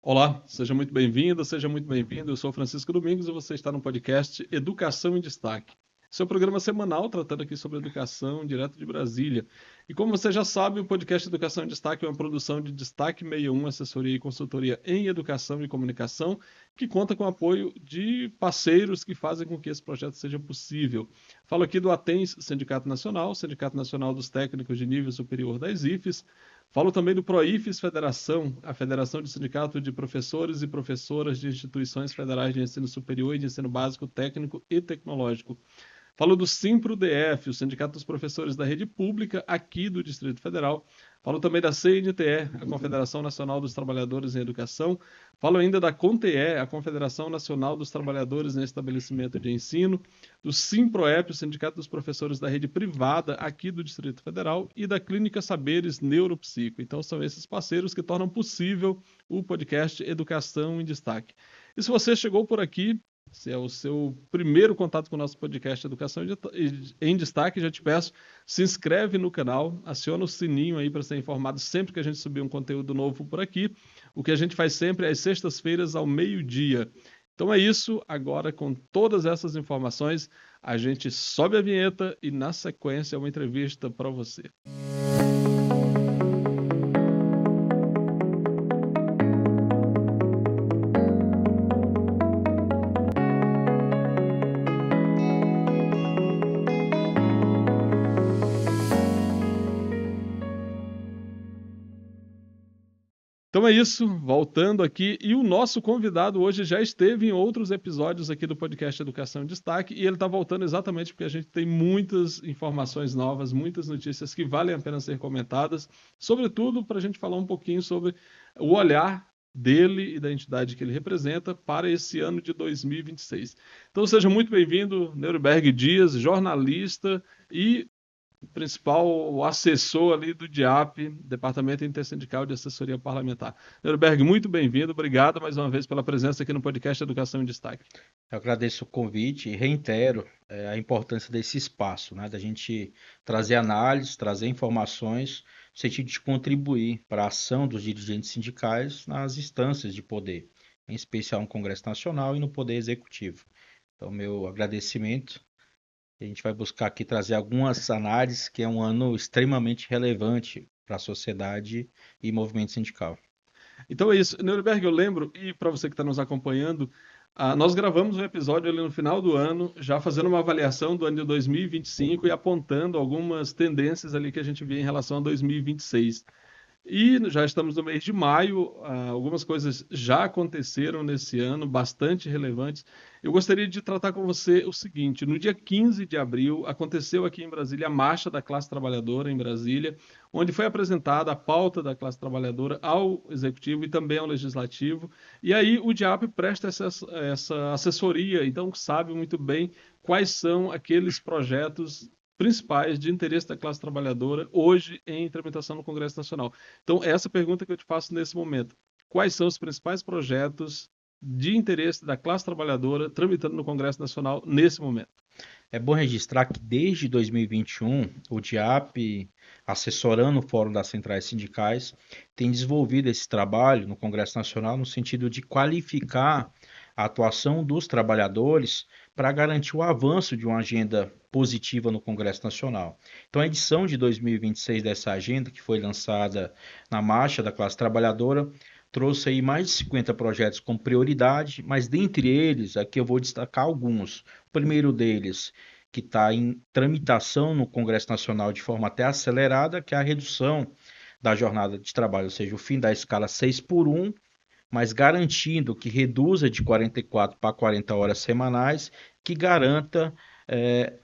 Olá, seja muito bem-vinda, seja muito bem-vindo. Eu sou Francisco Domingos e você está no podcast Educação em Destaque. Esse é um programa semanal tratando aqui sobre educação direto de Brasília. E como você já sabe, o podcast Educação em Destaque é uma produção de Destaque 61, assessoria e consultoria em educação e comunicação, que conta com o apoio de parceiros que fazem com que esse projeto seja possível. Falo aqui do ATENS Sindicato Nacional, Sindicato Nacional dos Técnicos de Nível Superior das IFES. Falo também do PROIFES Federação, a Federação de Sindicato de Professores e Professoras de Instituições Federais de Ensino Superior e de Ensino Básico Técnico e Tecnológico. Falo do Simpro-DF, o Sindicato dos Professores da Rede Pública aqui do Distrito Federal. Falo também da CNTE, a Confederação Nacional dos Trabalhadores em Educação. Falo ainda da CONTE, a Confederação Nacional dos Trabalhadores em Estabelecimento de Ensino. Do SIMPROEP, o Sindicato dos Professores da Rede Privada aqui do Distrito Federal. E da Clínica Saberes Neuropsico. Então são esses parceiros que tornam possível o podcast Educação em Destaque. E se você chegou por aqui, se é o seu primeiro contato com o nosso podcast Educação em Destaque, já te peço, se inscreve no canal, aciona o sininho aí para ser informado sempre que a gente subir um conteúdo novo por aqui. O que a gente faz sempre é às sextas-feiras ao meio-dia. Então é isso, agora com todas essas informações, a gente sobe a vinheta e na sequência uma entrevista para você. Então é isso, voltando aqui. E o nosso convidado hoje já esteve em outros episódios aqui do podcast Educação em Destaque e ele está voltando exatamente porque a gente tem muitas informações novas, muitas notícias que valem a pena ser comentadas, sobretudo para a gente falar um pouquinho sobre o olhar dele e da entidade que ele representa para esse ano de 2026. Então seja muito bem-vindo, Neuberg Dias, jornalista e principal assessor ali do DIAP, Departamento Intersindical de Assessoria Parlamentar. Neuberg, muito bem-vindo, obrigado mais uma vez pela presença aqui no podcast Educação em Destaque. Eu agradeço o convite e reitero a importância desse espaço, né, da gente trazer análises, trazer informações, no sentido de contribuir para a ação dos dirigentes sindicais nas instâncias de poder, em especial no Congresso Nacional e no Poder Executivo. Então, meu agradecimento. A gente vai buscar aqui trazer algumas análises, que é um ano extremamente relevante para a sociedade e movimento sindical. Então é isso. Neuberg, eu lembro, e para você que está nos acompanhando, nós gravamos um episódio ali no final do ano, já fazendo uma avaliação do ano de 2025 e apontando algumas tendências ali que a gente vê em relação a 2026. E já estamos no mês de maio, algumas coisas já aconteceram nesse ano, bastante relevantes. Eu gostaria de tratar com você o seguinte: no dia 15 de abril, aconteceu aqui em Brasília a Marcha da Classe Trabalhadora em Brasília, onde foi apresentada a pauta da classe trabalhadora ao Executivo e também ao Legislativo. E aí o DIAP presta essa assessoria, então sabe muito bem quais são aqueles projetos principais de interesse da classe trabalhadora hoje em tramitação no Congresso Nacional. Então, essa pergunta que eu te faço nesse momento. Quais são os principais projetos de interesse da classe trabalhadora tramitando no Congresso Nacional nesse momento? É bom registrar que desde 2021, o DIAP, assessorando o Fórum das Centrais Sindicais, tem desenvolvido esse trabalho no Congresso Nacional no sentido de qualificar a atuação dos trabalhadores para garantir o avanço de uma agenda positiva no Congresso Nacional. Então, a edição de 2026 dessa agenda, que foi lançada na Marcha da Classe Trabalhadora, trouxe aí mais de 50 projetos com prioridade, mas dentre eles, aqui eu vou destacar alguns. O primeiro deles, que está em tramitação no Congresso Nacional de forma até acelerada, que é a redução da jornada de trabalho, ou seja, o fim da escala 6 por 1, mas garantindo que reduza de 44 para 40 horas semanais, que garanta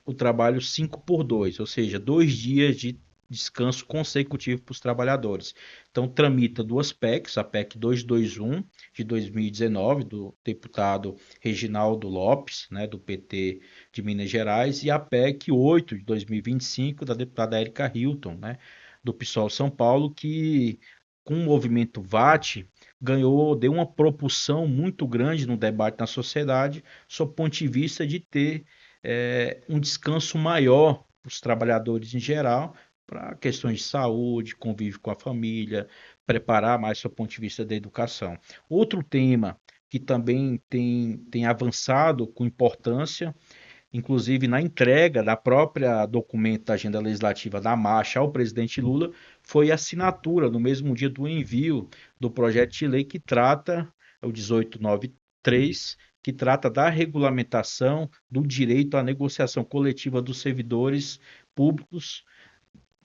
o trabalho 5 por 2, ou seja, 2 dias de descanso consecutivo para os trabalhadores. Então, tramita duas PECs, a PEC 221 de 2019, do deputado Reginaldo Lopes, né, do PT de Minas Gerais, e a PEC 8 de 2025, da deputada Érica Hilton, né, do PSOL São Paulo, que com o movimento VAT deu uma propulsão muito grande no debate na sociedade, sob o ponto de vista de ter um descanso maior para os trabalhadores em geral, para questões de saúde, convívio com a família, preparar mais do ponto de vista da educação. Outro tema que também tem avançado com importância, inclusive na entrega da própria documento da agenda legislativa da marcha ao presidente Lula, foi a assinatura no mesmo dia do envio do projeto de lei que trata, o 1893, que trata da regulamentação do direito à negociação coletiva dos servidores públicos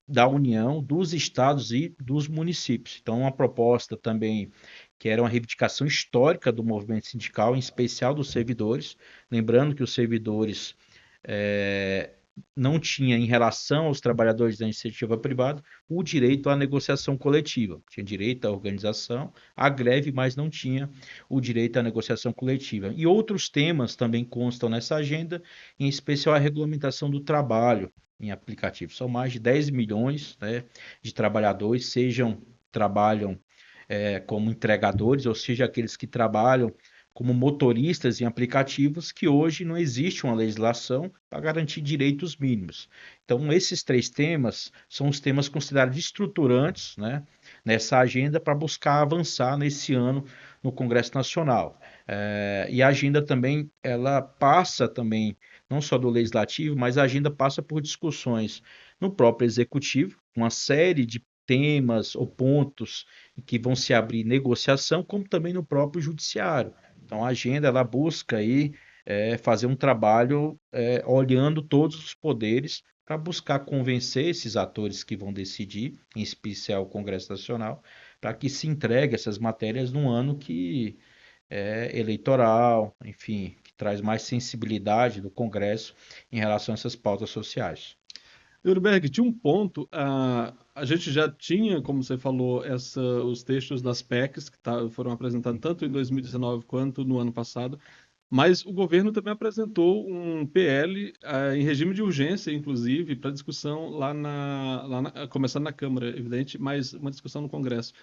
da União, dos estados e dos municípios. Então, uma proposta também que era uma reivindicação histórica do movimento sindical, em especial dos servidores. Lembrando que os servidores eh, não tinham, em relação aos trabalhadores da iniciativa privada, o direito à negociação coletiva. Tinha direito à organização, à greve, mas não tinha o direito à negociação coletiva. E outros temas também constam nessa agenda, em especial a regulamentação do trabalho em aplicativos. São mais de 10 milhões, né, de trabalhadores, trabalham como entregadores, ou seja, aqueles que trabalham como motoristas em aplicativos, que hoje não existe uma legislação para garantir direitos mínimos. Então, esses três temas são os temas considerados estruturantes, né, nessa agenda para buscar avançar nesse ano no Congresso Nacional. E a agenda também, ela passa também, não só do Legislativo, mas a agenda passa por discussões no próprio Executivo, uma série de temas ou pontos que vão se abrir negociação, como também no próprio Judiciário. Então, a agenda ela busca aí fazer um trabalho olhando todos os poderes para buscar convencer esses atores que vão decidir, em especial o Congresso Nacional, para que se entregue essas matérias num ano que é eleitoral, enfim, que traz mais sensibilidade do Congresso em relação a essas pautas sociais. Nuremberg, tinha um ponto, a gente já tinha, como você falou, os textos das PECs que foram apresentados tanto em 2019 quanto no ano passado, mas o governo também apresentou um PL em regime de urgência, inclusive, para discussão começando na Câmara, evidente, mas uma discussão no Congresso.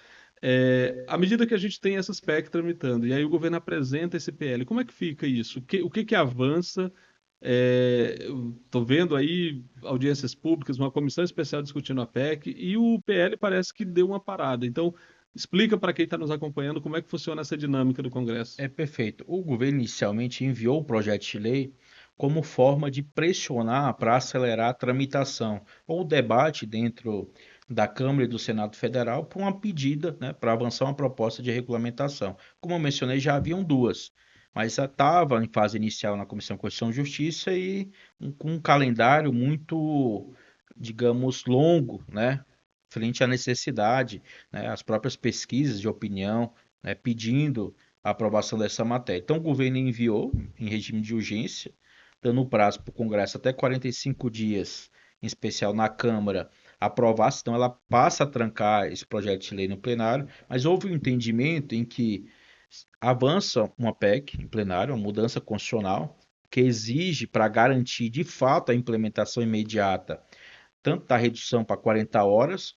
À medida que a gente tem essas PEC tramitando, e aí o governo apresenta esse PL, como é que fica isso? O que avança? Estou vendo aí audiências públicas, uma comissão especial discutindo a PEC, e o PL parece que deu uma parada. Então, explica para quem está nos acompanhando como é que funciona essa dinâmica do Congresso. É perfeito. O governo inicialmente enviou o projeto de lei como forma de pressionar para acelerar a tramitação ou o debate dentro da Câmara e do Senado Federal por uma pedida, né, para avançar uma proposta de regulamentação. Como eu mencionei, já haviam duas, mas já estava em fase inicial na Comissão de Constituição e Justiça e com um calendário muito, digamos, longo, né, frente à necessidade, né, as próprias pesquisas de opinião, né, pedindo a aprovação dessa matéria. Então, o governo enviou em regime de urgência, dando prazo para o Congresso até 45 dias, em especial na Câmara, aprovar, senão ela passa a trancar esse projeto de lei no plenário, mas houve um entendimento em que avança uma PEC em plenário, uma mudança constitucional, que exige, para garantir de fato a implementação imediata, tanto da redução para 40 horas,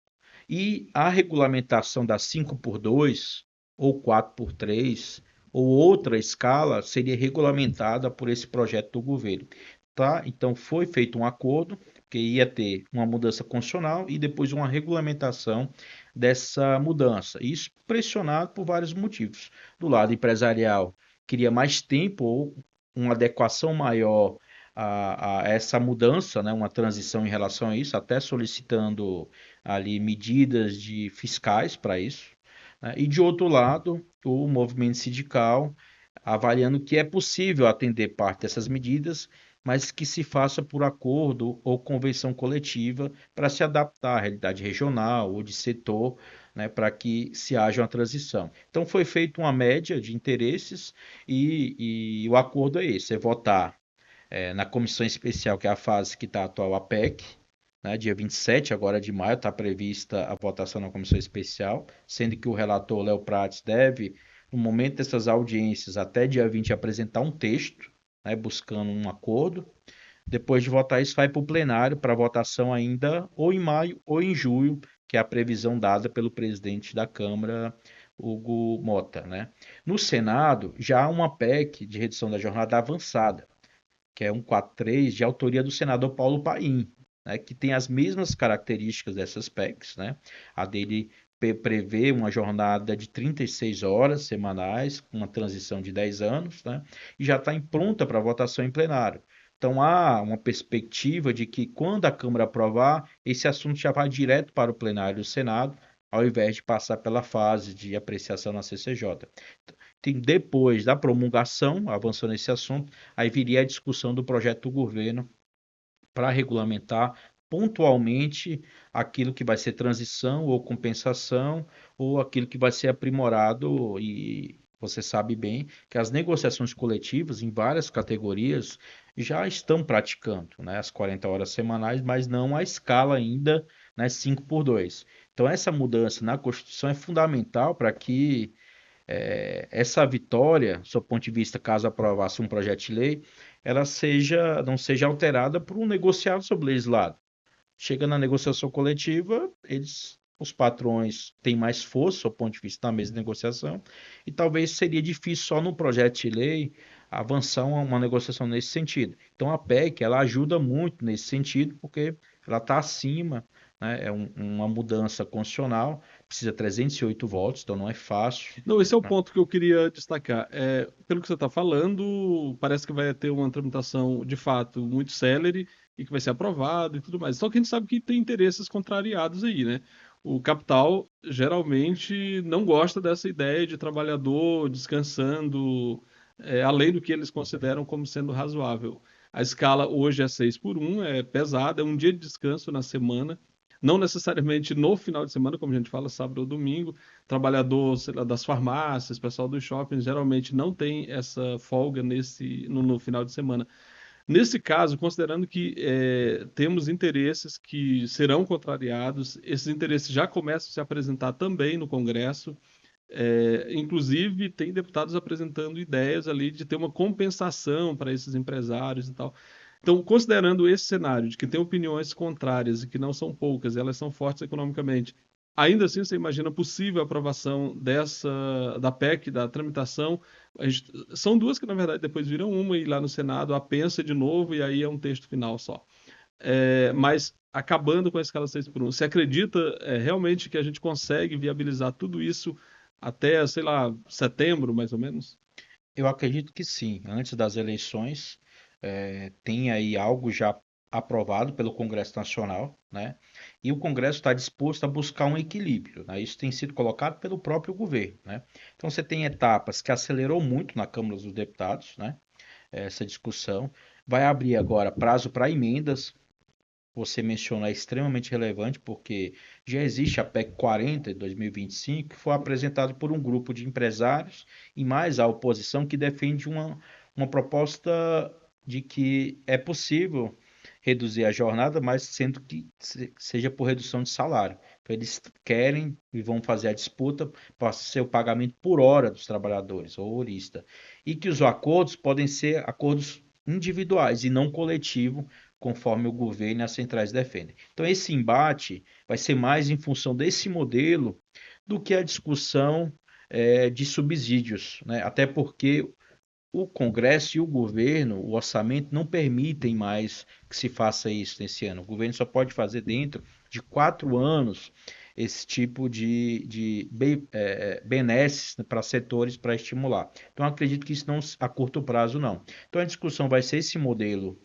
e a regulamentação da 5 por 2 ou 4 por 3 ou outra escala seria regulamentada por esse projeto do governo. Tá? Então foi feito um acordo que ia ter uma mudança constitucional e depois uma regulamentação dessa mudança. Isso pressionado por vários motivos. Do lado empresarial, queria mais tempo ou uma adequação maior a essa mudança, né, uma transição em relação a isso, até solicitando ali medidas fiscais para isso, né? E de outro lado, o movimento sindical avaliando que é possível atender parte dessas medidas, mas que se faça por acordo ou convenção coletiva para se adaptar à realidade regional ou de setor, né, para que se haja uma transição. Então foi feita uma média de interesses e o acordo é esse, é votar na comissão especial, que é a fase que está atual, a PEC, né, dia 27 agora de maio, está prevista a votação na comissão especial, sendo que o relator Léo Prates deve, no momento dessas audiências, até dia 20, apresentar um texto, né, buscando um acordo. Depois de votar isso, vai para o plenário para votação ainda ou em maio ou em julho, que é a previsão dada pelo presidente da Câmara, Hugo Mota, né? No Senado, já há uma PEC de redução da jornada avançada, que é 143, de autoria do senador Paulo Paim, né, que tem as mesmas características dessas PECs, né? A dele prevê uma jornada de 36 horas semanais, com uma transição de 10 anos, né? E já está pronta para votação em plenário. Então há uma perspectiva de que quando a Câmara aprovar, esse assunto já vai direto para o plenário do Senado, ao invés de passar pela fase de apreciação na CCJ. Depois da promulgação, avançou nesse assunto, aí viria a discussão do projeto do governo para regulamentar pontualmente aquilo que vai ser transição ou compensação, ou aquilo que vai ser aprimorado. E você sabe bem que as negociações coletivas em várias categorias já estão praticando, né, as 40 horas semanais, mas não a escala ainda, né, 5 por 2. Então essa mudança na Constituição é fundamental para que essa vitória, do seu ponto de vista, caso aprovasse um projeto de lei, ela não seja alterada por um negociado sobre legislado. Chega na negociação coletiva, os patrões têm mais força, do ponto de vista da mesa de negociação, e talvez seria difícil só no projeto de lei avançar uma negociação nesse sentido. Então a PEC, ela ajuda muito nesse sentido, porque ela está acima, né? É uma mudança constitucional, precisa 308 votos, então não é fácil, Não, esse é o né? ponto que eu queria destacar. Pelo que você está falando, parece que vai ter uma tramitação de fato muito célere e que vai ser aprovado e tudo mais. Só que a gente sabe que tem interesses contrariados aí, né? O capital geralmente não gosta dessa ideia de trabalhador descansando além do que eles consideram como sendo razoável. A escala hoje é 6 por 1, é pesada, é um dia de descanso na semana. Não necessariamente no final de semana, como a gente fala, sábado ou domingo, trabalhador, sei lá, das farmácias, pessoal dos shoppings, geralmente não tem essa folga no final de semana. Nesse caso, considerando que temos interesses que serão contrariados, esses interesses já começam a se apresentar também no Congresso, inclusive tem deputados apresentando ideias ali de ter uma compensação para esses empresários e tal. Então, considerando esse cenário de que tem opiniões contrárias e que não são poucas, elas são fortes economicamente, ainda assim você imagina possível aprovação da PEC, da tramitação. São duas que, na verdade, depois viram uma e lá no Senado a pensa de novo e aí é um texto final só. Mas acabando com a escala 6 por 1, você acredita realmente que a gente consegue viabilizar tudo isso até, sei lá, setembro, mais ou menos? Eu acredito que sim. Antes das eleições, tem aí algo já aprovado pelo Congresso Nacional, né? E o Congresso está disposto a buscar um equilíbrio, né? Isso tem sido colocado pelo próprio governo, né? Então você tem etapas que acelerou muito na Câmara dos Deputados, né? Essa discussão vai abrir agora prazo para emendas. Você mencionou é extremamente relevante porque já existe a PEC 40 de 2025, que foi apresentado por um grupo de empresários e mais a oposição que defende uma proposta de que é possível reduzir a jornada, mas sendo que seja por redução de salário. Então, eles querem e vão fazer a disputa para ser o pagamento por hora dos trabalhadores, ou horista. E que os acordos podem ser acordos individuais e não coletivo, conforme o governo e as centrais defendem. Então, esse embate vai ser mais em função desse modelo do que a discussão de subsídios, né? Até porque o Congresso e o governo, o orçamento, não permitem mais que se faça isso nesse ano. O governo só pode fazer dentro de 4 anos esse tipo de benesses para setores para estimular. Então, acredito que isso não a curto prazo não. Então, a discussão vai ser esse modelo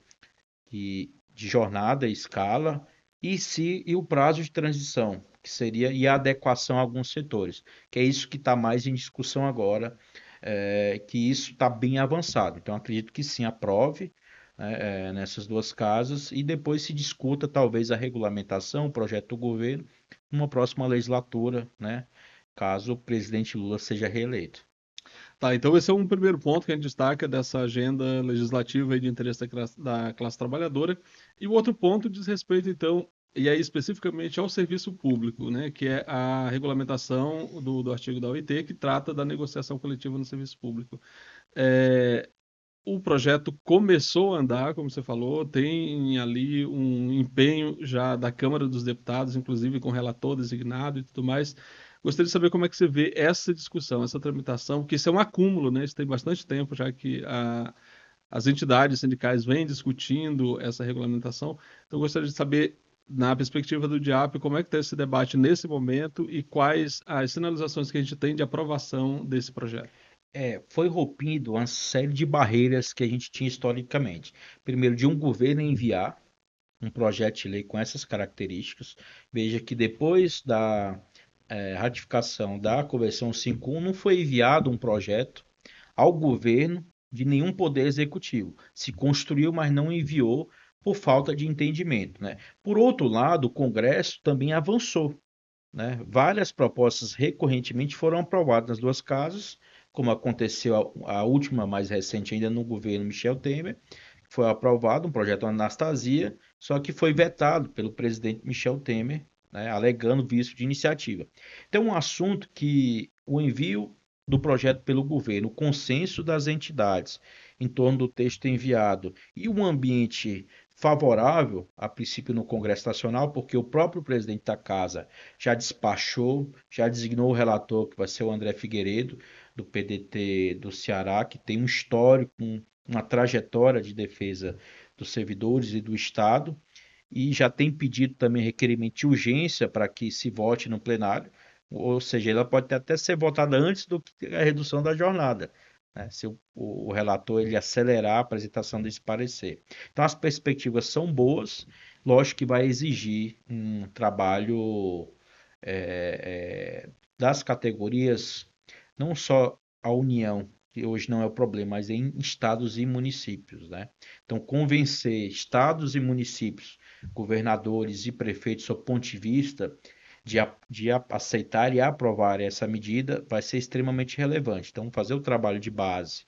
de jornada, escala, e o prazo de transição, que seria e a adequação a alguns setores, que é isso que está mais em discussão agora, que isso está bem avançado. Então, acredito que sim, aprove, né, nessas duas casas e depois se discuta talvez a regulamentação, o projeto do governo, numa próxima legislatura, né, caso o presidente Lula seja reeleito. Tá, então esse é um primeiro ponto que a gente destaca dessa agenda legislativa aí de interesse da classe trabalhadora. E o outro ponto diz respeito, então, e aí especificamente ao serviço público, né, que é a regulamentação do artigo da OIT, que trata da negociação coletiva no serviço público. É, o projeto começou a andar, como você falou, tem ali um empenho já da Câmara dos Deputados, inclusive com relator designado e tudo mais. Gostaria de saber como é que você vê essa discussão, essa tramitação, porque isso é um acúmulo, né? Isso tem bastante tempo já que as entidades sindicais vêm discutindo essa regulamentação. Então, gostaria de saber na perspectiva do DIAP, como é que está esse debate nesse momento e quais as sinalizações que a gente tem de aprovação desse projeto? Foi rompido uma série de barreiras que a gente tinha historicamente. Primeiro, de um governo enviar um projeto de lei com essas características. Veja que depois da ratificação da Convenção 51, não foi enviado um projeto ao governo de nenhum poder executivo. Se construiu, mas não enviou por falta de entendimento, né? Por outro lado, o Congresso também avançou, né? Várias propostas recorrentemente foram aprovadas nas duas casas, como aconteceu a última mais recente ainda no governo Michel Temer, foi aprovado um projeto Anastasia, só que foi vetado pelo presidente Michel Temer, né, alegando vício de iniciativa. Então, um assunto que o envio do projeto pelo governo, o consenso das entidades em torno do texto enviado e um ambiente favorável, a princípio no Congresso Nacional, porque o próprio presidente da casa já despachou, já designou o relator, que vai ser o André Figueiredo, do PDT do Ceará, que tem um histórico, uma trajetória de defesa dos servidores e do Estado, e já tem pedido também requerimento de urgência para que se vote no plenário, ou seja, ela pode até ser votada antes do que a redução da jornada, né, se o relator ele acelerar a apresentação desse parecer. Então as perspectivas são boas, lógico que vai exigir um trabalho das categorias, não só a União, que hoje não é o problema, mas em estados e municípios, né? Então, convencer estados e municípios, governadores e prefeitos, do ponto de vista de aceitar e aprovar essa medida, vai ser extremamente relevante. Então, fazer o trabalho de base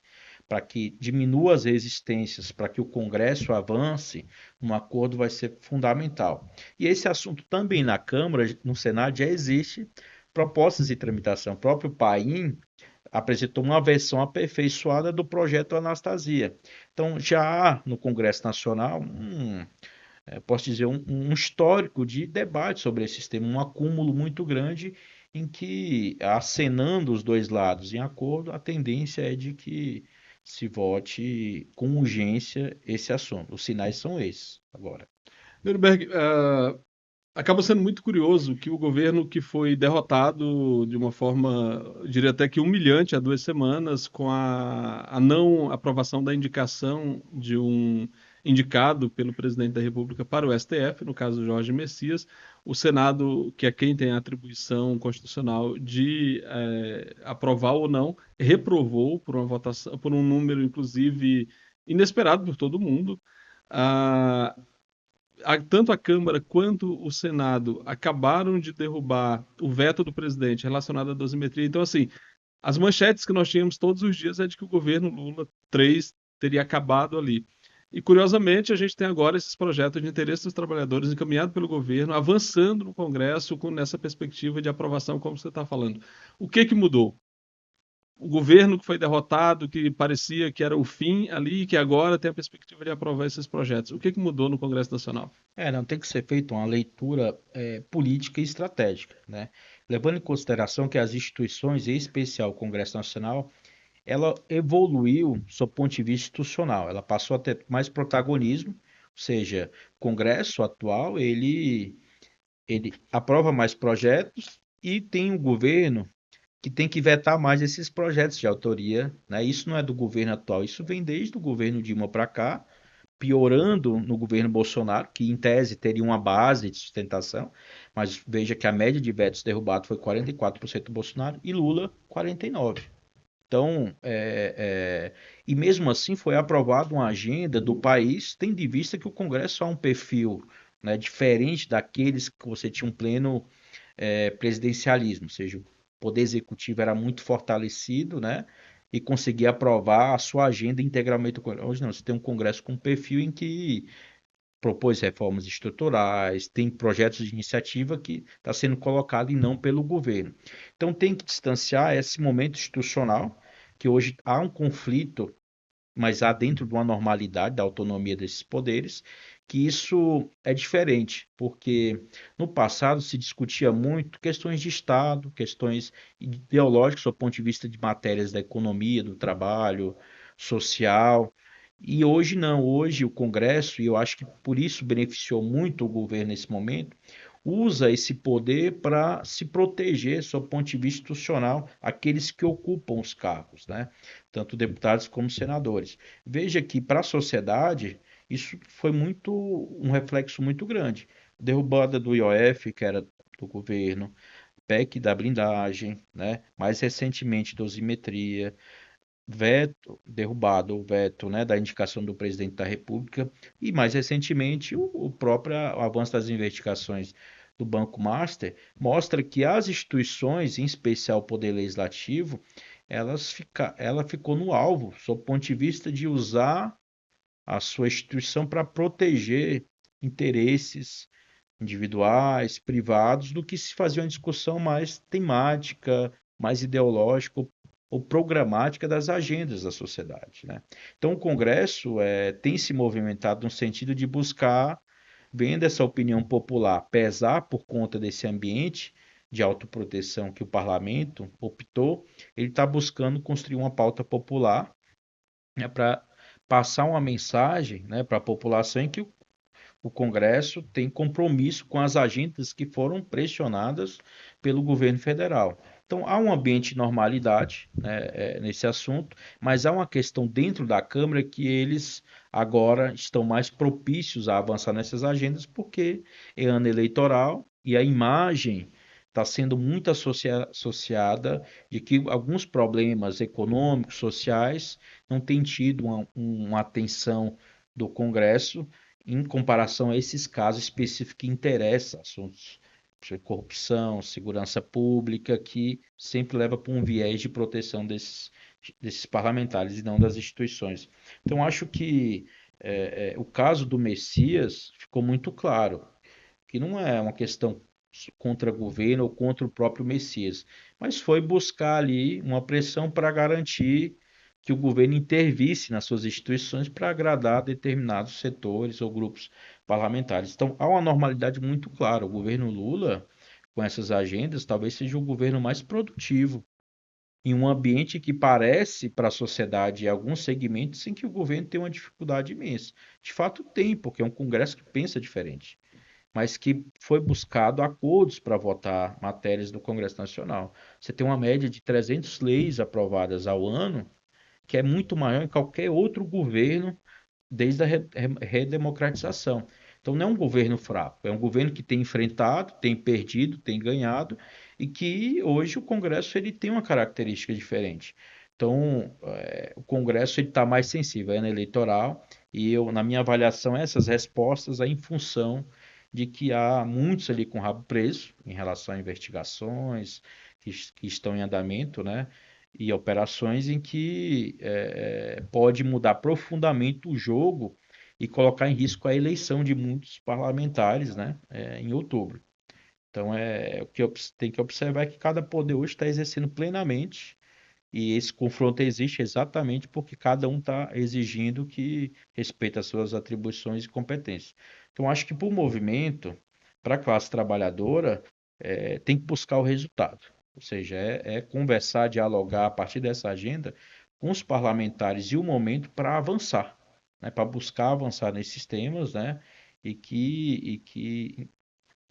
para que diminua as resistências, para que o Congresso avance, um acordo vai ser fundamental. E esse assunto também na Câmara, no Senado, já existe propostas de tramitação. O próprio Paim apresentou uma versão aperfeiçoada do projeto Anastasia. Então, já há no Congresso Nacional posso dizer, um histórico de debate sobre esse sistema, um acúmulo muito grande em que, acenando os dois lados em acordo, a tendência é de que se vote com urgência esse assunto. Os sinais são esses agora. Nuremberg, acaba sendo muito curioso que o governo que foi derrotado de uma forma, eu diria até que humilhante há 2 semanas, com a não aprovação da indicação de um indicado pelo presidente da República para o STF, no caso Jorge Messias, o Senado, que é quem tem a atribuição constitucional de aprovar ou não, reprovou por uma votação, por um número, inclusive, inesperado por todo mundo. Ah, tanto a Câmara quanto o Senado acabaram de derrubar o veto do presidente relacionado à dosimetria. Então, assim, as manchetes que nós tínhamos todos os dias é de que o governo Lula 3 teria acabado ali. E, curiosamente, a gente tem agora esses projetos de interesse dos trabalhadores encaminhados pelo governo, avançando no Congresso nessa perspectiva de aprovação, como você está falando. O que mudou? O governo que foi derrotado, que parecia que era o fim ali, que agora tem a perspectiva de aprovar esses projetos. O que mudou no Congresso Nacional? Não tem que ser feita uma leitura política e estratégica, né? Levando em consideração que as instituições, em especial o Congresso Nacional, ela evoluiu sob o ponto de vista institucional, ela passou a ter mais protagonismo, ou seja, o Congresso atual, ele aprova mais projetos e tem um governo que tem que vetar mais esses projetos de autoria, né? Isso não é do governo atual, isso vem desde o governo Dilma para cá, piorando no governo Bolsonaro, que em tese teria uma base de sustentação, mas veja que a média de vetos derrubados foi 44% do Bolsonaro e Lula 49%. Então, e mesmo assim foi aprovada uma agenda do país, tendo em vista que o Congresso há um perfil, né, diferente daqueles que você tinha um pleno presidencialismo, ou seja, o poder executivo era muito fortalecido, né, e conseguia aprovar a sua agenda integralmente. Hoje não, você tem um Congresso com um perfil em que propôs reformas estruturais, tem projetos de iniciativa que está sendo colocado e não pelo governo. Então tem que distanciar esse momento institucional, que hoje há um conflito, mas há dentro de uma normalidade da autonomia desses poderes, que isso é diferente, porque no passado se discutia muito questões de Estado, questões ideológicas do ponto de vista de matérias da economia, do trabalho, social, E hoje não, hoje o Congresso, e eu acho que por isso beneficiou muito o governo nesse momento, usa esse poder para se proteger, sob o ponto de vista institucional, aqueles que ocupam os cargos, né? Tanto deputados como senadores. Veja que para a sociedade isso foi muito um reflexo muito grande. Derrubada do IOF, que era do governo, PEC da blindagem, né? Mais recentemente dosimetria, veto, derrubado o veto, né, da indicação do presidente da República e mais recentemente o próprio avanço das investigações do Banco Master mostra que as instituições, em especial o Poder Legislativo, ela ficou no alvo, sob o ponto de vista de usar a sua instituição para proteger interesses individuais, privados, do que se fazia uma discussão mais temática, mais ideológica ou programática das agendas da sociedade, né? Então, o Congresso tem se movimentado no sentido de buscar, vendo essa opinião popular pesar por conta desse ambiente de autoproteção que o parlamento optou, ele está buscando construir uma pauta popular, né, para passar uma mensagem, né, para a população em que o Congresso tem compromisso com as agendas que foram pressionadas pelo governo federal. Então, há um ambiente de normalidade, né, nesse assunto, mas há uma questão dentro da Câmara que eles agora estão mais propícios a avançar nessas agendas, porque é ano eleitoral e a imagem está sendo muito associada de que alguns problemas econômicos, sociais, não têm tido uma atenção do Congresso em comparação a esses casos específicos que interessam, assuntos de corrupção, segurança pública, que sempre leva para um viés de proteção desses parlamentares e não das instituições. Então, acho que o caso do Messias ficou muito claro, que não é uma questão contra o governo ou contra o próprio Messias, mas foi buscar ali uma pressão para garantir que o governo intervisse nas suas instituições para agradar determinados setores ou grupos parlamentares. Então, há uma normalidade muito clara. O governo Lula, com essas agendas, talvez seja o governo mais produtivo em um ambiente que parece para a sociedade e alguns segmentos em que o governo tem uma dificuldade imensa. De fato, tem, porque é um Congresso que pensa diferente, mas que foi buscado acordos para votar matérias do Congresso Nacional. Você tem uma média de 300 leis aprovadas ao ano, que é muito maior em qualquer outro governo desde a redemocratização. Então não é um governo fraco, é um governo que tem enfrentado, tem perdido, tem ganhado e que hoje o Congresso ele tem uma característica diferente. Então o Congresso está mais sensível à ano eleitoral e eu, na minha avaliação, essas respostas em função de que há muitos ali com o rabo preso em relação a investigações que estão em andamento, né? E operações em que pode mudar profundamente o jogo e colocar em risco a eleição de muitos parlamentares, né, em outubro. Então, o que tem que observar é que cada poder hoje está exercendo plenamente e esse confronto existe exatamente porque cada um está exigindo que respeite as suas atribuições e competências. Então, acho que para o movimento, para a classe trabalhadora, tem que buscar o resultado. Ou seja, conversar, dialogar a partir dessa agenda com os parlamentares e o momento para avançar, né, para buscar avançar nesses temas, né, e que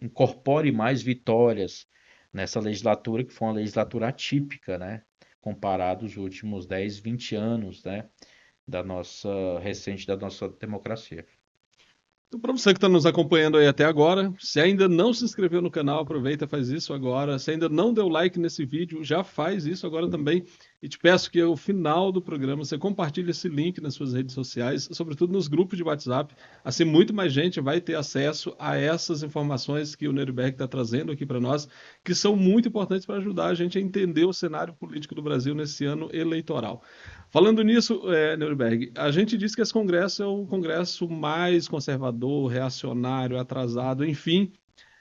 incorpore mais vitórias nessa legislatura, que foi uma legislatura atípica, né, comparado aos últimos 10, 20 anos, né, da nossa democracia. Então, para você que está nos acompanhando aí até agora, se ainda não se inscreveu no canal, aproveita, faz isso agora. Se ainda não deu like nesse vídeo, já faz isso agora também. E te peço que ao final do programa você compartilhe esse link nas suas redes sociais, sobretudo nos grupos de WhatsApp. Assim, muito mais gente vai ter acesso a essas informações que o Neuberg está trazendo aqui para nós, que são muito importantes para ajudar a gente a entender o cenário político do Brasil nesse ano eleitoral. Falando nisso, Neuberg, a gente diz que esse congresso é o congresso mais conservador, reacionário, atrasado, enfim,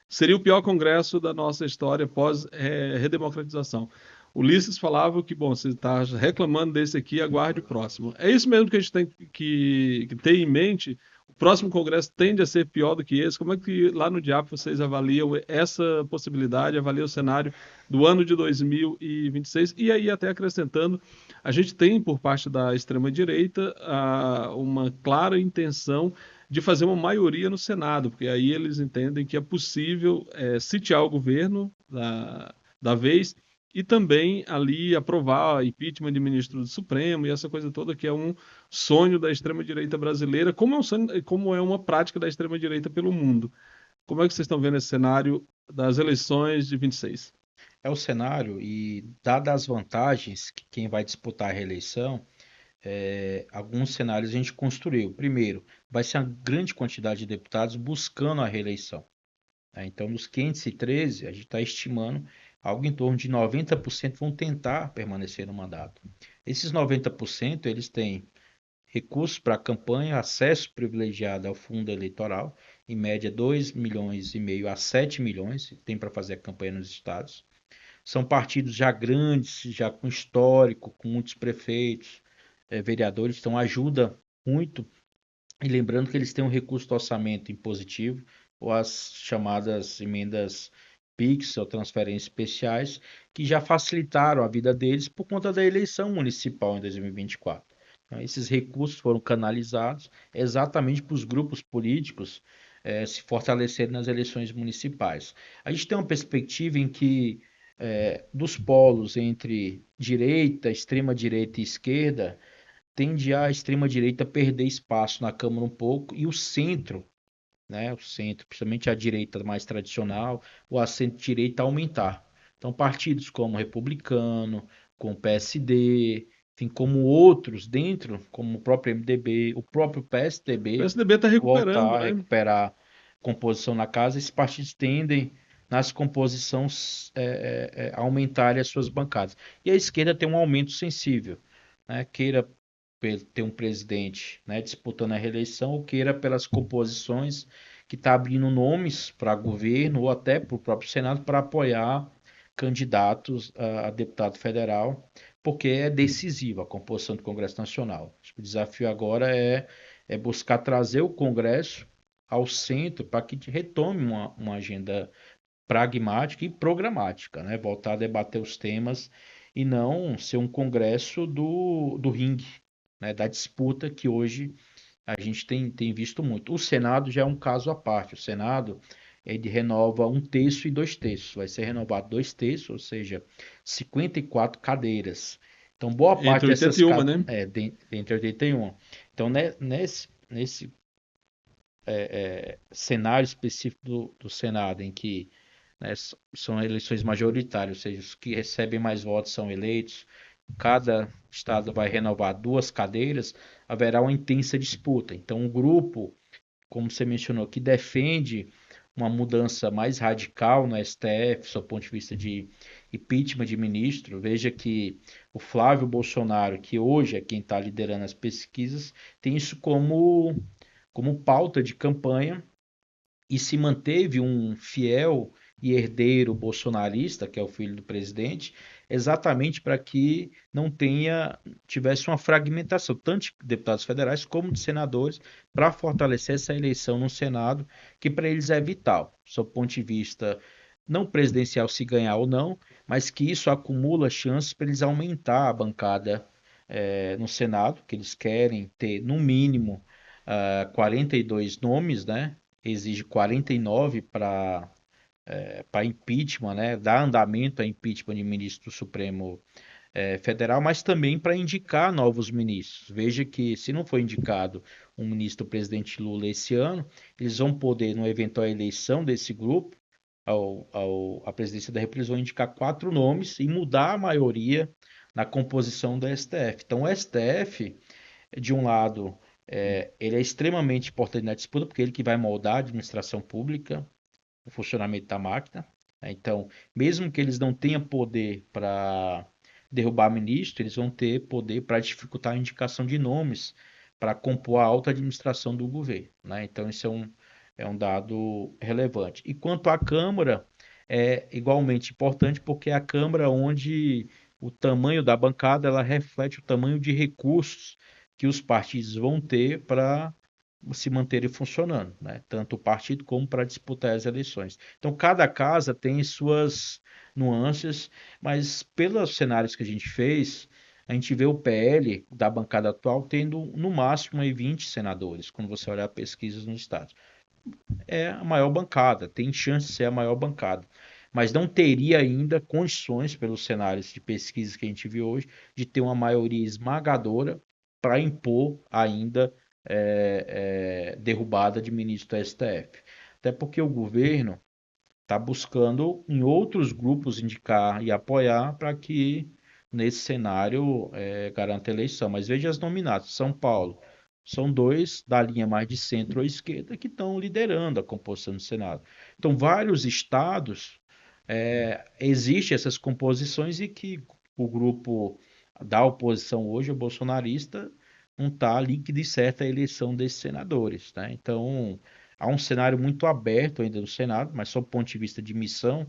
seria o pior congresso da nossa história pós-redemocratização. Ulisses falava que, bom, você está reclamando desse aqui, aguarde o próximo. É isso mesmo que a gente tem que ter em mente. próximo congresso tende a ser pior do que esse? Como é que lá no DIAP vocês avaliam essa possibilidade, avaliam o cenário do ano de 2026? E aí, até acrescentando, a gente tem por parte da extrema-direita uma clara intenção de fazer uma maioria no Senado, porque aí eles entendem que é possível sitiar o governo da vez e também ali aprovar impeachment de ministro do Supremo e essa coisa toda que é um sonho da extrema-direita brasileira, como é uma prática da extrema-direita pelo mundo. Como é que vocês estão vendo esse cenário das eleições de 26? É o cenário e, dadas as vantagens que quem vai disputar a reeleição, alguns cenários a gente construiu. Primeiro, vai ser uma grande quantidade de deputados buscando a reeleição, né? Então, nos 513, a gente está estimando algo em torno de 90% vão tentar permanecer no mandato. Esses 90%, eles têm recursos para a campanha, acesso privilegiado ao fundo eleitoral, em média 2,5 milhões a 7 milhões, tem para fazer a campanha nos estados. São partidos já grandes, já com histórico, com muitos prefeitos, vereadores, então ajuda muito. E lembrando que eles têm um recurso do orçamento impositivo, ou as chamadas emendas PIX ou transferências especiais, que já facilitaram a vida deles por conta da eleição municipal em 2024. Então, esses recursos foram canalizados exatamente para os grupos políticos se fortalecerem nas eleições municipais. A gente tem uma perspectiva em que dos polos entre direita, extrema-direita e esquerda, tende a extrema-direita perder espaço na Câmara um pouco e o centro, né, o centro, principalmente a direita mais tradicional, ou a centro-direita aumentar. Então, partidos como o Republicano, como o PSD, enfim, como outros dentro, como o próprio MDB, o próprio O PSDB, PSDB está recuperando, voltar a né? recuperar composição na casa, esses partidos tendem nas composições aumentarem as suas bancadas. E a esquerda tem um aumento sensível, né? Queira ter um presidente, né, disputando a reeleição, ou queira pelas composições que está abrindo nomes para governo ou até para o próprio Senado para apoiar candidatos a deputado federal, porque é decisiva a composição do Congresso Nacional. Acho que o desafio agora é buscar trazer o Congresso ao centro para que retome uma agenda pragmática e programática, né? Voltar a debater os temas e não ser um congresso do ringue, né? Da disputa que hoje a gente tem visto muito. O Senado já é um caso à parte. O Senado ele renova 1 terço e 2 terços. Vai ser renovado 2 terços, ou seja, 54 cadeiras. Então, boa parte Entre dessas 81, né? dentre 81. Então, né, nesse cenário específico do Senado, em que, né, são eleições majoritárias, ou seja, os que recebem mais votos são eleitos, cada estado vai renovar 2 cadeiras, haverá uma intensa disputa. Então, um grupo, como você mencionou, que defende uma mudança mais radical no STF, do ponto de vista de impeachment de ministro, veja que o Flávio Bolsonaro, que hoje é quem está liderando as pesquisas, tem isso como pauta de campanha e se manteve um fiel e herdeiro bolsonarista, que é o filho do presidente, exatamente para que não tivesse uma fragmentação, tanto de deputados federais como de senadores, para fortalecer essa eleição no Senado, que para eles é vital, do ponto de vista não presidencial se ganhar ou não, mas que isso acumula chances para eles aumentar a bancada no Senado, que eles querem ter no mínimo 42 nomes, né? Exige 49 para impeachment, né? Dar andamento a impeachment de ministro do Supremo Federal, mas também para indicar novos ministros. Veja que se não for indicado um ministro do presidente Lula esse ano, eles vão poder, numa eventual eleição desse grupo, à presidência da República, eles vão indicar 4 nomes e mudar a maioria na composição do STF. Então, o STF, de um lado, ele é extremamente importante na disputa, porque ele que vai moldar a administração pública, o funcionamento da máquina, né? Então, mesmo que eles não tenham poder para derrubar ministro, eles vão ter poder para dificultar a indicação de nomes para compor a alta administração do governo, né? Então, isso é um dado relevante. E quanto à Câmara, é igualmente importante, porque é a Câmara onde o tamanho da bancada ela reflete o tamanho de recursos que os partidos vão ter para se manterem funcionando, né? Tanto o partido como para disputar as eleições. Então, cada casa tem suas nuances, mas pelos cenários que a gente fez, a gente vê o PL da bancada atual tendo no máximo aí 20 senadores, quando você olhar pesquisas no estado. É a maior bancada, tem chance de ser a maior bancada. Mas não teria ainda condições, pelos cenários de pesquisa que a gente viu hoje, de ter uma maioria esmagadora para impor ainda derrubada de ministro do STF. Até porque o governo está buscando em outros grupos indicar e apoiar para que nesse cenário garanta a eleição. Mas veja as nominadas. São Paulo. São dois da linha mais de centro ou esquerda que estão liderando a composição do Senado. Então, vários estados existem essas composições e que o grupo da oposição hoje, o bolsonarista, não está líquido e certo a eleição desses senadores, né? Então, há um cenário muito aberto ainda no Senado, mas sob o ponto de vista de missão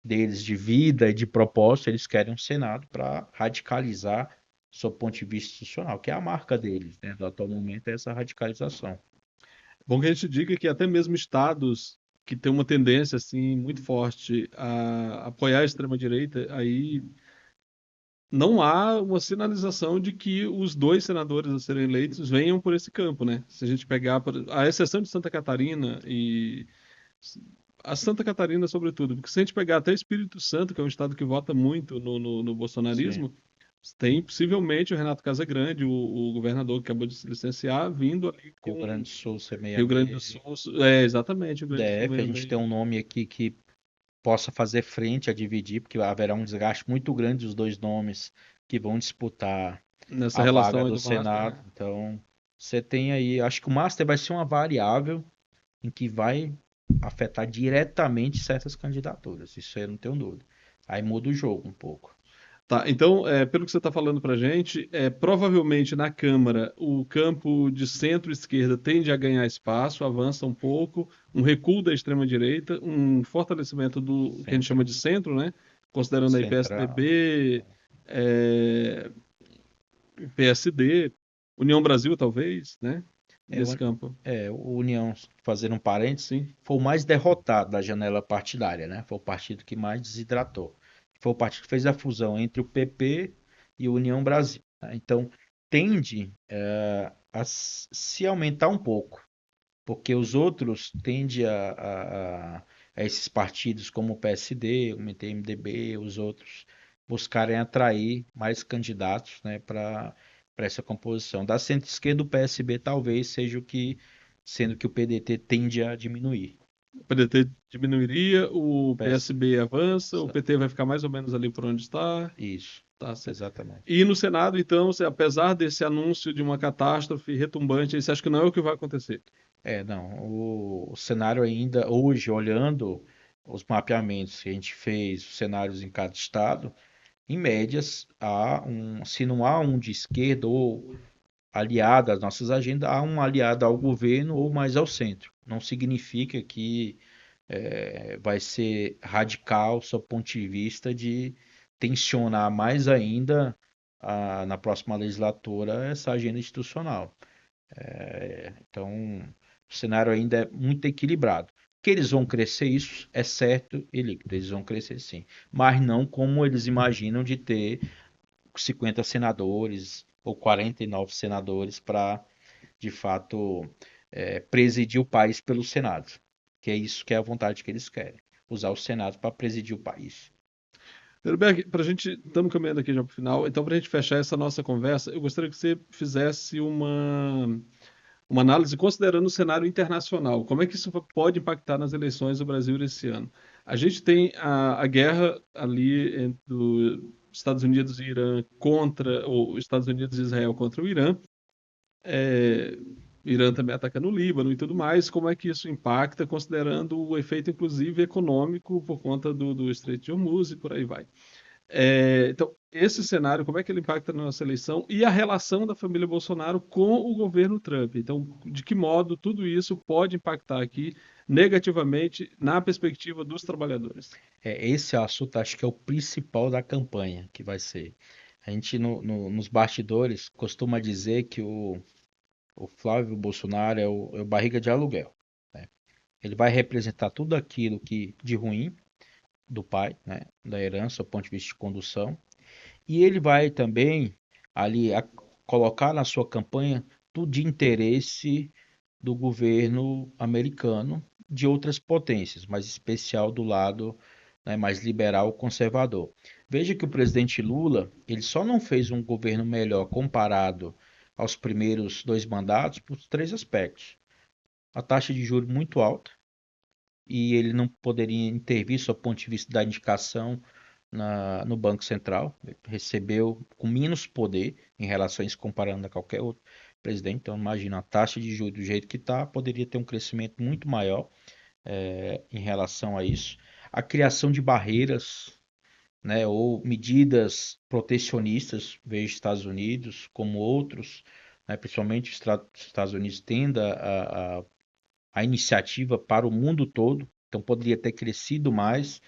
deles, de vida e de propósito, eles querem um Senado para radicalizar sob o ponto de vista institucional, que é a marca deles, né? No atual momento é essa radicalização. Bom que a gente diga que até mesmo estados que têm uma tendência assim muito forte a apoiar a extrema-direita, aí não há uma sinalização de que os dois senadores a serem eleitos venham por esse campo, né? Se a gente pegar, a exceção de Santa Catarina e a Santa Catarina, sobretudo, porque se a gente pegar até Espírito Santo, que é um estado que vota muito no Sim. bolsonarismo, tem possivelmente o Renato Casagrande, o governador que acabou de se licenciar, vindo ali Rio Grande com do Sul semeia Rio Grande do bem. Sul. É, exatamente, Rio Grande do Sul DF, a vem, gente tem vem um nome aqui que possa fazer frente a dividir, porque haverá um desgaste muito grande dos dois nomes que vão disputar nessa a vaga relação aí do do Master, Senado. né? Então, você tem aí, acho que o Master vai ser uma variável em que vai afetar diretamente certas candidaturas. Isso aí eu não tenho dúvida. Aí muda o jogo um pouco. Tá, então, pelo que você está falando para a gente, provavelmente na Câmara o campo de centro-esquerda tende a ganhar espaço, avança um pouco, um recuo da extrema-direita, um fortalecimento do que a gente chama Centro, de centro, né? Considerando aí central. PSDB, eh, PSD, União Brasil, talvez, né? É, Nesse campo. o União, fazendo um parênteses, Sim. foi o mais derrotado da janela partidária, né? Foi o partido que mais desidratou. Foi o partido que fez a fusão entre o PP e o União Brasil, né? Então, tende se aumentar um pouco, porque os outros tendem a esses partidos como o PSD, o MDB, os outros, buscarem atrair mais candidatos, né, para essa composição. Da centro-esquerda, o PSB talvez seja o que, sendo que o PDT tende a diminuir. O PDT diminuiria, o PS, PSB avança, o PT vai ficar mais ou menos ali por onde está. isso, Tá certo. exatamente. E no Senado, então, apesar desse anúncio de uma catástrofe retumbante, você acha que não é o que vai acontecer? Não, o cenário ainda hoje, olhando os mapeamentos que a gente fez, os cenários em cada estado, em médias, se não há um de esquerda ou aliado às nossas agendas, há um aliado ao governo ou mais ao centro. Não significa que vai ser radical, sob o ponto de vista de tensionar mais ainda na próxima legislatura essa agenda institucional. Então, o cenário ainda é muito equilibrado. Que eles vão crescer, isso é certo e líquido, eles vão crescer sim. Mas não como eles imaginam de ter 50 senadores ou 49 senadores para, de fato, presidir o país pelo Senado. Que é isso que é a vontade que eles querem. Usar o Senado para presidir o país. Berg, para a gente, estamos caminhando aqui já para o final, então para a gente fechar essa nossa conversa, eu gostaria que você fizesse uma análise considerando o cenário internacional. Como é que isso pode impactar nas eleições do Brasil esse ano? A gente tem a guerra ali entre os Estados Unidos e Irã contra, ou Estados Unidos e Israel contra o Irã. É, Irã também ataca no Líbano e tudo mais. Como é que isso impacta, considerando o efeito, inclusive, econômico por conta do Estreito de Hormuz e por aí vai? Então, esse cenário, como é que ele impacta na nossa eleição e a relação da família Bolsonaro com o governo Trump? Então, de que modo tudo isso pode impactar aqui negativamente na perspectiva dos trabalhadores? Esse assunto acho que é o principal da campanha que vai ser. A gente nos bastidores costuma dizer que O Flávio Bolsonaro é o barriga de aluguel, né? Ele vai representar tudo aquilo que de ruim do pai, né, da herança, do ponto de vista de condução, e ele vai também ali colocar na sua campanha tudo de interesse do governo americano, de outras potências, mas em especial do lado, né, mais liberal conservador. Veja que o presidente Lula, ele só não fez um governo melhor comparado aos primeiros dois mandatos por três aspectos. A taxa de juros muito alta, e ele não poderia intervir, sob o ponto de vista da indicação no Banco Central. Ele recebeu com menos poder em relação a isso, comparando a qualquer outro presidente. Então, imagina, a taxa de juros do jeito que está, poderia ter um crescimento muito maior em relação a isso. A criação de barreiras, né, ou medidas protecionistas, veja Estados Unidos como outros, né, principalmente os Estados Unidos tendo a iniciativa para o mundo todo, então poderia ter crescido mais,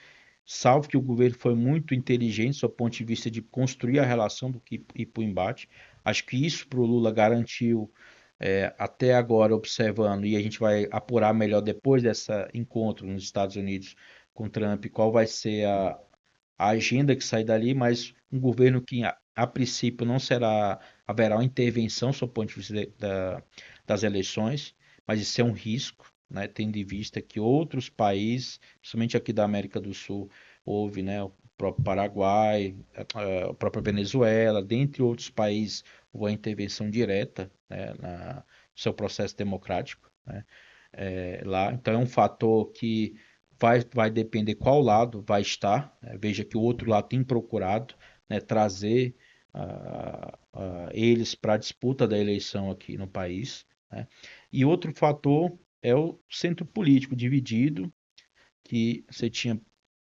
salvo que o governo foi muito inteligente do ponto de vista de construir a relação do que ir para o embate. Acho que isso para o Lula garantiu, até agora, observando, e a gente vai apurar melhor depois desse encontro nos Estados Unidos com Trump, qual vai ser a agenda que sai dali, mas um governo que a princípio não haverá uma intervenção sob o ponto de vista das eleições, mas isso é um risco, né, tendo em vista que outros países, principalmente aqui da América do Sul, houve, né, o próprio Paraguai, a própria Venezuela, dentre outros países, houve a intervenção direta, né, no seu processo democrático, né, lá. Então é um fator que vai depender qual lado vai estar, né? Veja que o outro lado tem procurado, né, trazer eles para a disputa da eleição aqui no país, né? E outro fator é o centro político dividido, que você tinha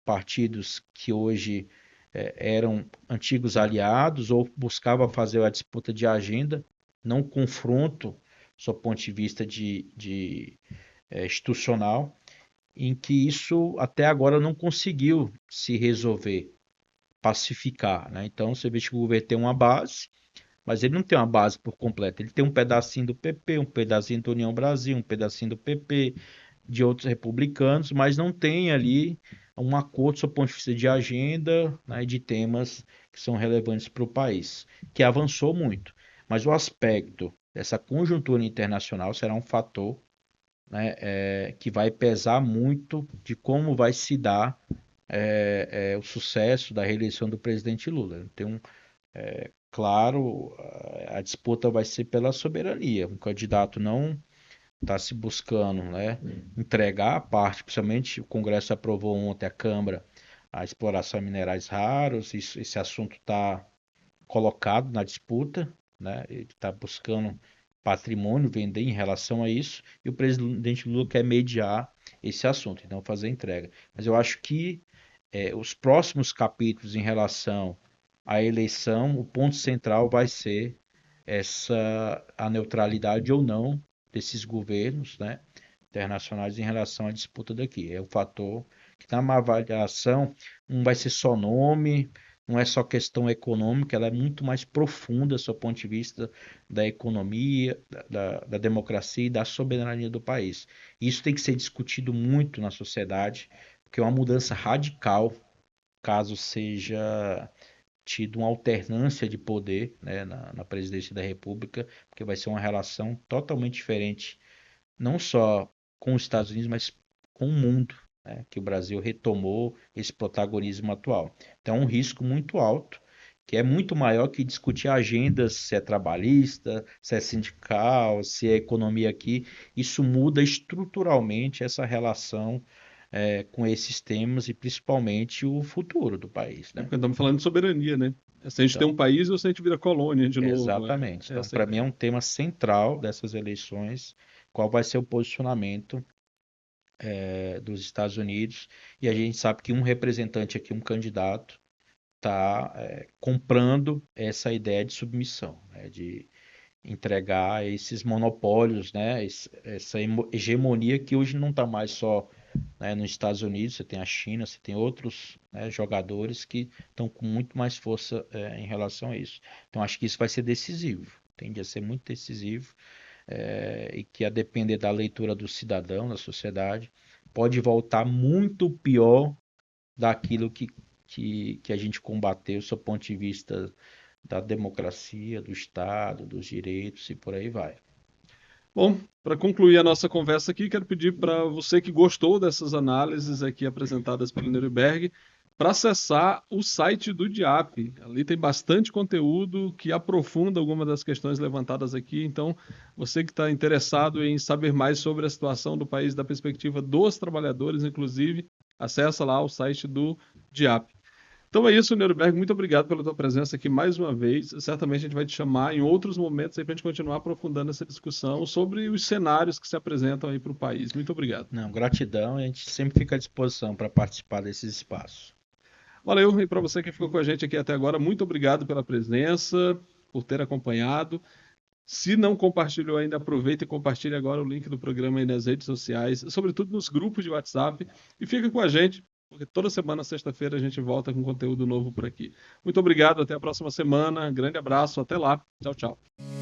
partidos que hoje eram antigos aliados ou buscavam fazer a disputa de agenda, não confronto, do ponto de vista institucional, em que isso até agora não conseguiu se resolver, pacificar, né? Então você vê que o governo tem uma base, mas ele não tem uma base por completo. Ele tem um pedacinho do PP, um pedacinho da União Brasil, um pedacinho do PP, de outros republicanos, mas não tem ali um acordo do ponto de vista de agenda, né, de temas que são relevantes para o país, que avançou muito. Mas o aspecto dessa conjuntura internacional será um fator, né, que vai pesar muito de como vai se dar o sucesso da reeleição do presidente Lula. Tem claro, a disputa vai ser pela soberania. Um candidato não está se buscando, né, entregar a parte, principalmente o Congresso aprovou ontem, a Câmara, a exploração de minerais raros. Esse assunto está colocado na disputa, né? Ele está buscando patrimônio, vender em relação a isso, e o presidente Lula quer mediar esse assunto, então fazer entrega. Mas eu acho que os próximos capítulos em relação à eleição, o ponto central vai ser a neutralidade ou não desses governos, né, internacionais em relação à disputa daqui. É o fator que na uma avaliação não vai ser só nome, não é só questão econômica, ela é muito mais profunda do ponto de vista da economia, da democracia e da soberania do país. Isso tem que ser discutido muito na sociedade, porque é uma mudança radical caso seja tido uma alternância de poder, né, na presidência da República, porque vai ser uma relação totalmente diferente, não só com os Estados Unidos, mas com o mundo, né, que o Brasil retomou esse protagonismo atual. Então, é um risco muito alto, que é muito maior que discutir agendas, se é trabalhista, se é sindical, se é economia aqui. Isso muda estruturalmente essa relação com esses temas e principalmente o futuro do país, É né? porque estamos falando de soberania, né? Se a gente tem um Então, país ou se a gente vira colônia de novo. exatamente. Então, Essa é a para mim é ideia. um tema central dessas eleições, qual vai ser o posicionamento dos Estados Unidos, e a gente sabe que um representante aqui, um candidato, está comprando essa ideia de submissão, né, de entregar esses monopólios, né, essa hegemonia que hoje não está mais só, né, nos Estados Unidos. Você tem a China, você tem outros, né, jogadores que estão com muito mais força em relação a isso. Então acho que isso vai ser decisivo, tende a ser muito decisivo, e que, a depender da leitura do cidadão, da sociedade, pode voltar muito pior daquilo que a gente combateu, do ponto de vista da democracia, do Estado, dos direitos e por aí vai. Bom, para concluir a nossa conversa aqui, quero pedir para você que gostou dessas análises aqui apresentadas pelo Neuberg, para acessar o site do DIAP. Ali tem bastante conteúdo que aprofunda algumas das questões levantadas aqui. Então, você que está interessado em saber mais sobre a situação do país, da perspectiva dos trabalhadores, inclusive, acessa lá o site do DIAP. Então é isso, Neuberg. Muito obrigado pela tua presença aqui mais uma vez. Certamente a gente vai te chamar em outros momentos para a gente continuar aprofundando essa discussão sobre os cenários que se apresentam aí para o país. Muito obrigado. Não, gratidão, e a gente sempre fica à disposição para participar desses espaços. Valeu, e para você que ficou com a gente aqui até agora, muito obrigado pela presença, por ter acompanhado. Se não compartilhou ainda, aproveita e compartilhe agora o link do programa aí nas redes sociais, sobretudo nos grupos de WhatsApp, e fica com a gente, porque toda semana, sexta-feira, a gente volta com conteúdo novo por aqui. Muito obrigado, até a próxima semana, grande abraço, até lá, tchau, tchau.